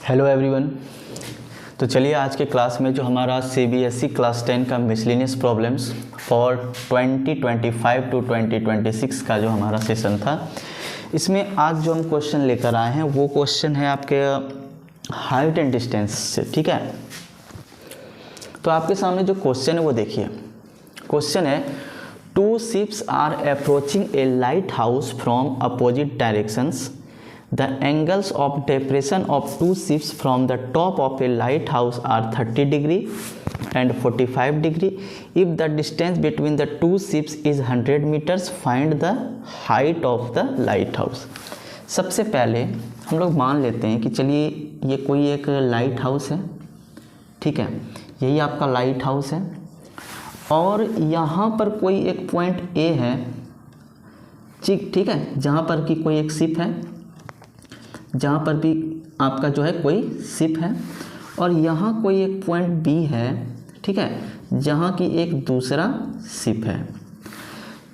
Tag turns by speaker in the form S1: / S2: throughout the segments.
S1: Hello everyone. तो चलिए आज के क्लास में जो हमारा सीबीएसई क्लास 10 का मिसलेनियस प्रॉब्लम्स फॉर 2025 टू 2026 का जो हमारा सेशन था, इसमें आज जो हम क्वेश्चन लेकर आए हैं वो क्वेश्चन है आपके हाइट एंड डिस्टेंस से। ठीक है, तो आपके सामने जो क्वेश्चन है वो देखिए। क्वेश्चन है, two ships are approaching a lighthouse from opposite directions. The angles of depression of two ships from the top of a lighthouse are 30 degree and 45 degree. If the distance between the two ships is 100 meters, find the height of the lighthouse. सबसे पहले हम लोग मान लेते हैं कि चलिए ये कोई एक लाइट हाउस है। ठीक है, यही आपका लाइट हाउस है और यहाँ पर कोई एक पॉइंट ए है। ठीक है, जहाँ पर कि कोई एक शिप है, जहाँ पर भी आपका जो है कोई शिप है और यहाँ कोई एक पॉइंट बी है। ठीक है, जहाँ की एक दूसरा शिप है।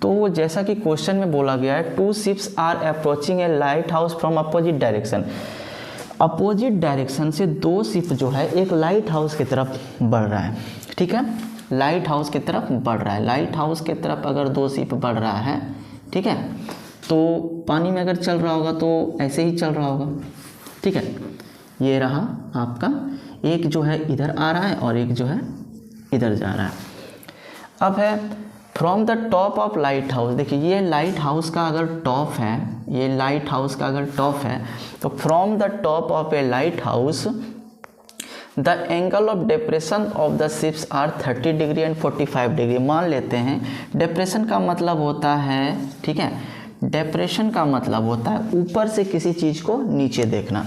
S1: तो जैसा कि क्वेश्चन में बोला गया है, two ships are approaching a lighthouse from opposite direction. Opposite direction से दो शिप जो है एक लाइट हाउस की तरफ बढ़ रहा है। ठीक है, लाइट हाउस की तरफ बढ़ रहा है। लाइट हाउस की तरफ अगर दो शिप बढ़ रहा है, ठीक है, तो पानी में अगर चल रहा होगा तो ऐसे ही चल रहा होगा। ठीक है, ये रहा आपका, एक जो है इधर आ रहा है और एक जो है इधर जा रहा है। अब है from the top of light house. देखिए ये लाइट हाउस का अगर टॉप है, ये लाइट हाउस का अगर टॉप है तो from the top of a lighthouse the angle of depression of the ships are 30 degree and 45 degree. मान लेते हैं डिप्रेशन का मतलब होता है, ठीक है, डिप्रेशन का मतलब होता है ऊपर से किसी चीज़ को नीचे देखना।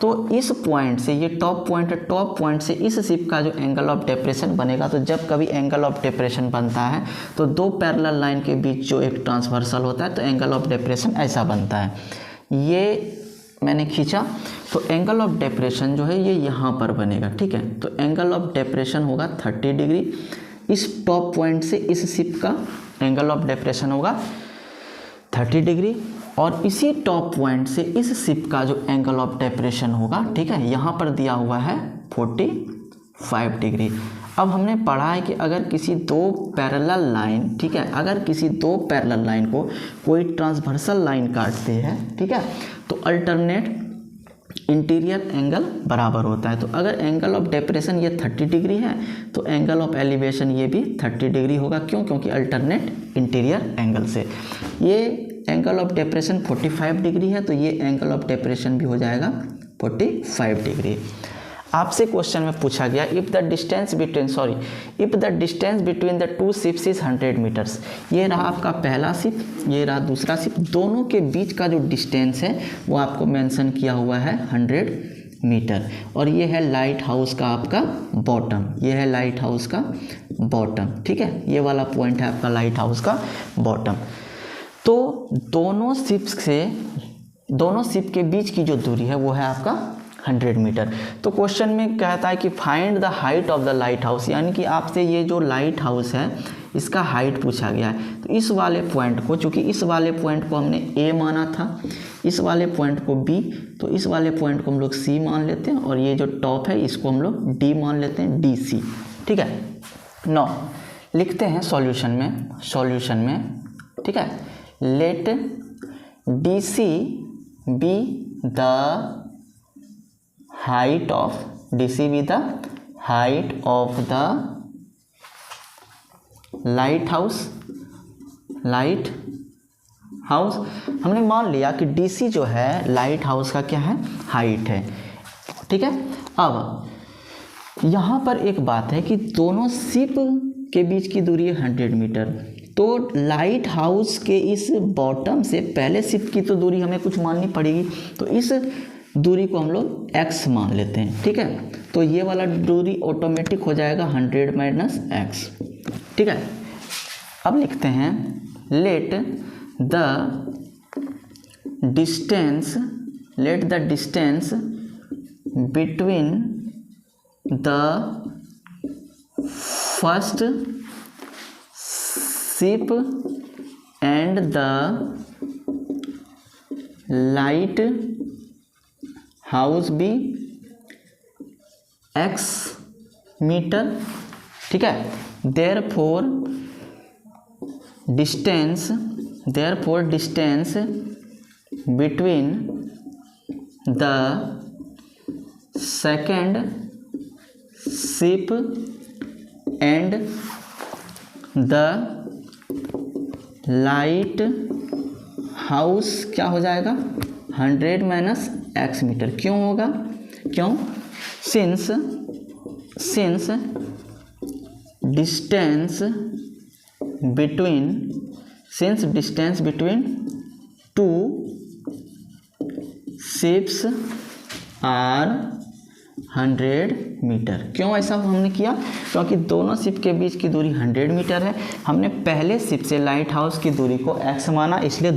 S1: तो इस पॉइंट से, ये टॉप पॉइंट है, टॉप पॉइंट से इस शिप का जो एंगल ऑफ डिप्रेशन बनेगा, तो जब कभी एंगल ऑफ डिप्रेशन बनता है तो दो पैरेलल लाइन के बीच जो एक ट्रांसवर्सल होता है तो एंगल ऑफ डिप्रेशन ऐसा बनता है। ये मैंने खींचा तो एंगल ऑफ डिप्रेशन जो है ये यहाँ पर बनेगा। ठीक है, तो एंगल ऑफ डिप्रेशन होगा 30 डिग्री। इस टॉप पॉइंट से इस शिप का एंगल ऑफ डिप्रेशन होगा 30 डिग्री और इसी टॉप पॉइंट से इस शिप का जो एंगल ऑफ डिप्रेशन होगा, ठीक है, यहाँ पर दिया हुआ है 45 डिग्री। अब हमने पढ़ा है कि अगर किसी दो पैरेलल लाइन, ठीक है, अगर किसी दो पैरेलल लाइन को कोई ट्रांसवर्सल लाइन काटते हैं, ठीक है, तो अल्टरनेट इंटीरियर एंगल बराबर होता है। तो अगर एंगल ऑफ डिप्रेशन ये 30 डिग्री है तो एंगल ऑफ एलिवेशन ये भी 30 डिग्री होगा। क्यों? क्योंकि अल्टरनेट इंटीरियर एंगल से। ये एंगल ऑफ डिप्रेशन 45 डिग्री है तो ये एंगल ऑफ डिप्रेशन भी हो जाएगा 45 डिग्री। आपसे क्वेश्चन में पूछा गया if the distance between the two ships is 100 metres. ये रहा आपका पहला शिप, ये रहा दूसरा शिप, दोनों के बीच का जो डिस्टेंस है वो आपको मेंशन किया हुआ है 100 मीटर। और ये है लाइट हाउस का आपका बॉटम, ये है लाइट हाउस का बॉटम। ठीक है, ये वाला पॉइंट है आपका लाइट हाउस का बॉटम। तो दोनों शिप के बीच की जो दूरी है वो है आपका 100 मीटर। तो क्वेश्चन में कहता है कि find the height of the light house, यानी कि आपसे ये जो लाइट हाउस है इसका हाइट पूछा गया है। तो इस वाले पॉइंट को, चूँकि इस वाले पॉइंट को हमने ए माना था, इस वाले पॉइंट को बी, तो इस वाले पॉइंट को हम लोग सी मान लेते हैं और ये जो टॉप है इसको हम लोग डी मान लेते हैं, डी सी। ठीक है, नौ लिखते हैं सॉल्यूशन में, ठीक है, let D C be the height of DC be the height of the light house। हमने मान लिया कि DC जो है लाइट हाउस का क्या है, हाइट है। ठीक है, अब यहाँ पर एक बात है कि दोनों शिप के बीच की दूरी है 100 मीटर। तो लाइट हाउस के इस बॉटम से पहले शिप की तो दूरी हमें कुछ माननी पड़ेगी, तो इस दूरी को हम लोग x मान लेते हैं। ठीक है, तो ये वाला दूरी ऑटोमेटिक हो जाएगा 100 माइनस x। ठीक है, अब लिखते हैं let the distance between the first ship and the lighthouse be x metre, ठीक है। Therefore distance between the second ship and the lighthouse क्या हो जाएगा 100 माइनस x मीटर। क्यों होगा? क्यों? Since distance between two ships are 100 metre. क्यों ऐसा हमने किया? क्योंकि दोनों शिप के बीच की दूरी 100 मीटर है। हमने पहले शिप से लाइट हाउस की दूरी को x माना, इसीलिए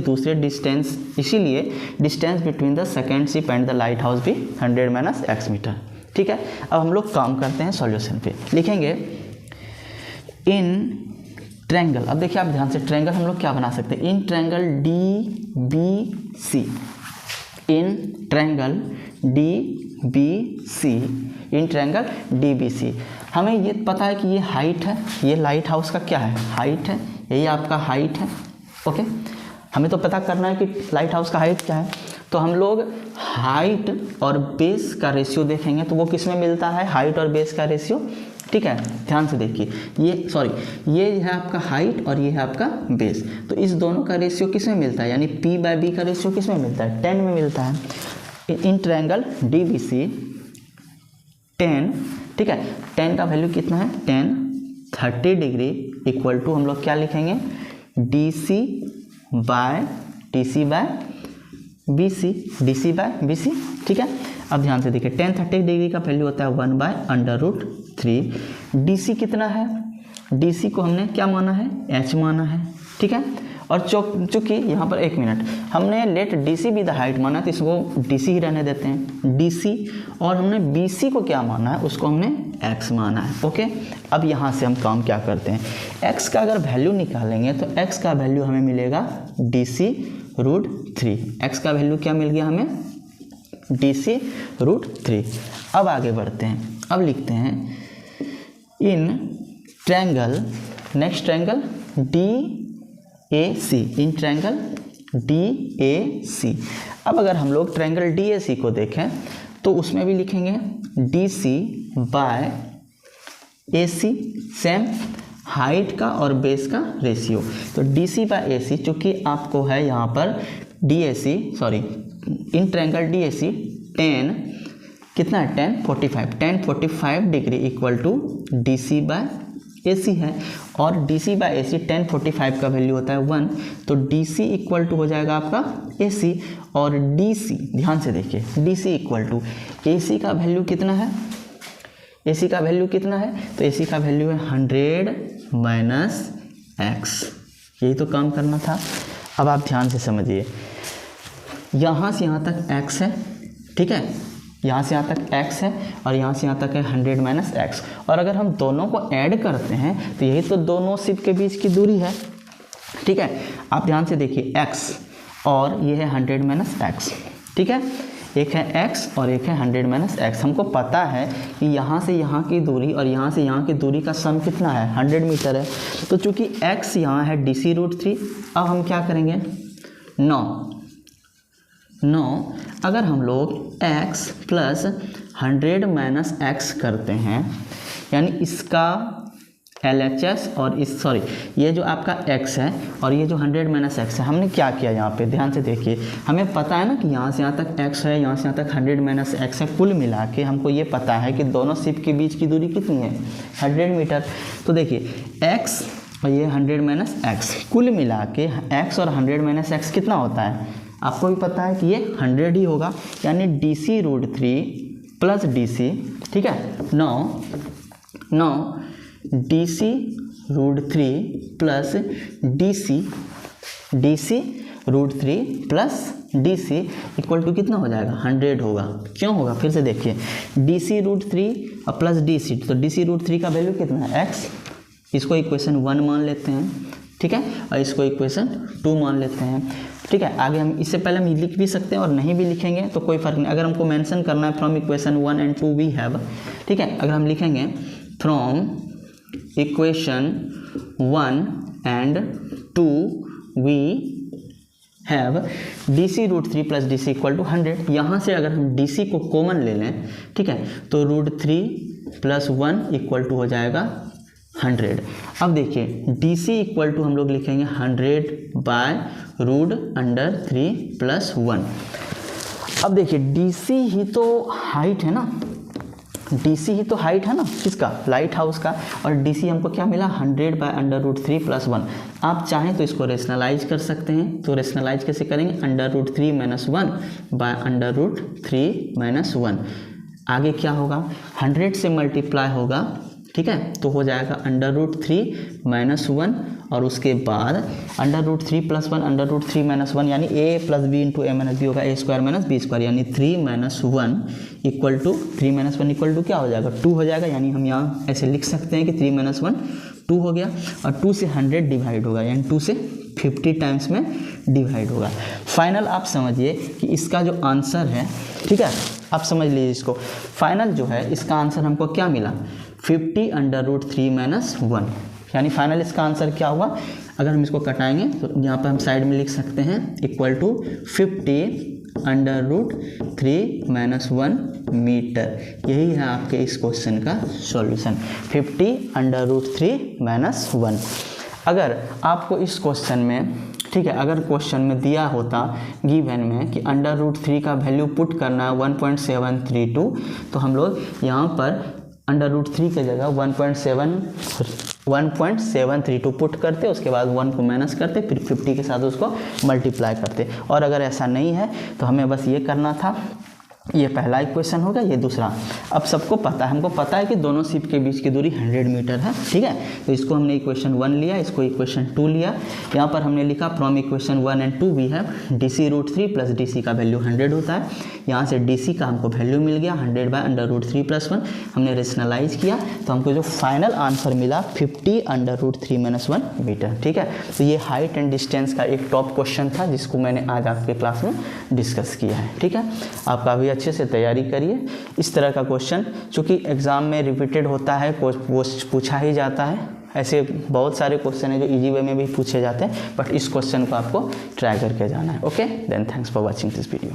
S1: distance between the second ship and the light house भी 100 माइनस x मीटर। ठीक है, अब हम लोग काम करते हैं सॉल्यूशन पे। लिखेंगे इन ट्रायंगल, अब देखिए आप ध्यान से, ट्रायंगल हम लोग क्या बना सकते हैं? इन ट्रायंगल DBC, हमें ये पता है कि ये हाइट है, ये लाइट हाउस का क्या है? हाइट है, यही आपका हाइट है। ओके, हमें तो पता करना है कि लाइट हाउस का हाइट क्या है। तो हम लोग हाइट और बेस का रेशियो देखेंगे, तो वो किस में मिलता है? हाइट और बेस का रेशियो। ठीक है, ध्यान से देखिए, ये है आपका हाइट और ये है आपका बेस। तो इस दोनों का रेशियो किस में मिलता है? यानी P/B का रेशियो किस में मिलता है? 10 में मिलता है। इन ट्रायंगल DBC 10, ठीक है, 10 का वैल्यू कितना है? 10 30 डिग्री इक्वल टू हम लोग क्या लिखेंगे? DC बाय BC, ठीक है। अब ध्यान से देखिए, 10 30 डिग्री का वैल्यू होता है 1/√3। DC कितना है? DC को हमने क्या माना है? h माना है, ठीक है। और चूँकि यहाँ पर 1 मिनट, हमने लेट DC भी द हाइट माना, तो इसको DC ही रहने देते हैं, DC। और हमने BC को क्या माना है? उसको हमने x माना है। ओके, अब यहाँ से हम काम क्या करते हैं? x का अगर वैल्यू निकालेंगे तो x का वैल्यू हमें मिलेगा DC√3। x का वैल्यू क्या मिल गया हमें? DC√3। अब आगे बढ़ते हैं, अब लिखते हैं in triangle, next triangle DAC, in triangle DAC। अब अगर हम लोग ट्रायंगल DAC को देखें तो उसमें भी लिखेंगे DC by AC, same height का और बेस का रेशियो। तो DC बाय AC, चूँकि आपको है यहाँ पर इन ट्रायंगल DAC 10 कितना है? 10 45 degree equal to DC by AC है। और DC बाय AC 10 45 का वैल्यू होता है 1, तो DC इक्वल टू हो जाएगा आपका AC। और DC, ध्यान से देखिए, DC इक्वल टू AC का वैल्यू कितना है? AC का वैल्यू कितना है? तो AC का वैल्यू है 100 माइनस x। यही तो काम करना था। अब आप ध्यान से समझिए, यहाँ से यहाँ तक x है, ठीक है, यहाँ से यहाँ तक x है और यहाँ से यहाँ तक है 100 माइनस x। और अगर हम दोनों को ऐड करते हैं तो यही तो दोनों शिप के बीच की दूरी है, ठीक है। आप ध्यान से देखिए, x और ये है 100 माइनस x, ठीक है। एक है x और एक है 100 माइनस x। हमको पता है कि यहाँ से यहाँ की दूरी और यहाँ से यहाँ की दूरी का सम कितना है? 100 मीटर है। तो चूँकि x यहाँ है DC√3, अब हम क्या करेंगे? 9 अगर हम लोग x प्लस 100 माइनस x करते हैं, यानी इसका LHS और ये जो आपका x है और ये जो 100 माइनस x है, हमने क्या किया यहाँ पे? ध्यान से देखिए, हमें पता है ना कि यहाँ से यहाँ तक x है, यहाँ से यहाँ तक 100 माइनस x है। कुल मिला के हमको ये पता है कि दोनों शिप के बीच की दूरी कितनी है? 100 मीटर। तो देखिए x और ये 100 माइनस x, कुल मिला के x और 100 माइनस x कितना होता है? आपको भी पता है कि ये 100 ही होगा, यानी DC√3 प्लस DC, ठीक है। 9 DC√3 plus DC√3 plus DC equal to कितना हो जाएगा? 100 होगा। क्यों होगा? फिर से देखिए, DC√3 और प्लस DC, तो DC√3 का वैल्यू कितना है? x। इसको इक्वेशन 1 मान लेते हैं, ठीक है, और इसको इक्वेशन 2 मान लेते हैं। ठीक है, आगे हम इससे पहले हम लिख भी सकते हैं और नहीं भी लिखेंगे तो कोई फ़र्क नहीं। अगर हमको मेंशन करना है from equation 1 and 2 we have, ठीक है, अगर हम लिखेंगे from equation 1 and 2 we have DC √3 plus DC equal to 100। यहाँ से अगर हम DC को कॉमन ले लें, ठीक है, तो √3 प्लस 1 इक्वल टू हो जाएगा 100। अब देखिए DC इक्वल टू हम लोग लिखेंगे 100 बाय √3 प्लस 1। अब देखिए DC ही तो हाइट है ना, DC ही तो हाइट है ना किसका, लाइट हाउस का, और DC हमको क्या मिला 100 बाय √3 प्लस 1। आप चाहें तो इसको रेशनलाइज कर सकते हैं, तो रेशनलाइज कैसे करेंगे, √3 - 1 बाय √3 - 1। आगे क्या होगा, 100 से मल्टीप्लाई होगा, ठीक है, तो हो जाएगा √3 - 1 और उसके बाद √3 प्लस 1 √3 - 1 यानी a plus B into a minus B होगा a² - b² यानी 3 - 1 इक्वल टू 3 - 1 इक्वल टू क्या हो जाएगा 2 हो जाएगा। यानी हम यहाँ ऐसे लिख सकते हैं कि 3 - 1 2 हो गया, और 2 से 100 डिवाइड होगा यानी 2 से 50 टाइम्स में डिवाइड होगा। फाइनल आप समझिए कि इसका जो आंसर है, ठीक है, आप समझ लीजिए इसको, फाइनल जो है इसका आंसर हमको क्या मिला 50 √3 - 1। यानी फाइनल इसका आंसर क्या हुआ, अगर हम इसको कटाएंगे तो यहाँ पर हम साइड में लिख सकते हैं इक्वल टू 50 √3 - 1 मीटर। यही है आपके इस क्वेश्चन का सॉल्यूशन, 50 √3 - 1। अगर आपको इस क्वेश्चन में, ठीक है, अगर क्वेश्चन में दिया होता गिवन में कि √3 का वैल्यू पुट करना है 1.732, तो हम लोग यहाँ पर √3 के जगह 1.732 पुट करते, उसके बाद 1 को माइनस करते, फिर 50 के साथ उसको मल्टीप्लाई करते। और अगर ऐसा नहीं है तो हमें बस ये करना था, ये पहला इक्वेशन होगा, ये दूसरा। अब सबको पता है, हमको पता है कि दोनों शिप के बीच की दूरी 100 मीटर है, ठीक है, तो इसको हमने इक्वेशन 1 लिया, इसको इक्वेशन 2 लिया। यहाँ पर हमने लिखा from equation 1 and 2 we have DC √3 plus DC का वैल्यू 100 होता है। यहाँ से DC का हमको वैल्यू मिल गया 100 बाय √3 प्लस 1। हमने रेशनलाइज किया तो हमको जो फाइनल आंसर मिला 50 √3 - 1 मीटर, ठीक है। तो ये हाइट एंड डिस्टेंस का एक टॉप क्वेश्चन था जिसको मैंने आज आपके क्लास में डिस्कस किया है, ठीक है। आप काफ़ी अच्छे से तैयारी करिए। इस तरह का क्वेश्चन चूँकि एग्ज़ाम में रिपीटेड होता है, वो पूछा ही जाता है। ऐसे बहुत सारे क्वेश्चन हैं जो इजी वे में भी पूछे जाते हैं, बट इस क्वेश्चन को आपको ट्राई करके जाना है। Okay, then thanks for watching this video.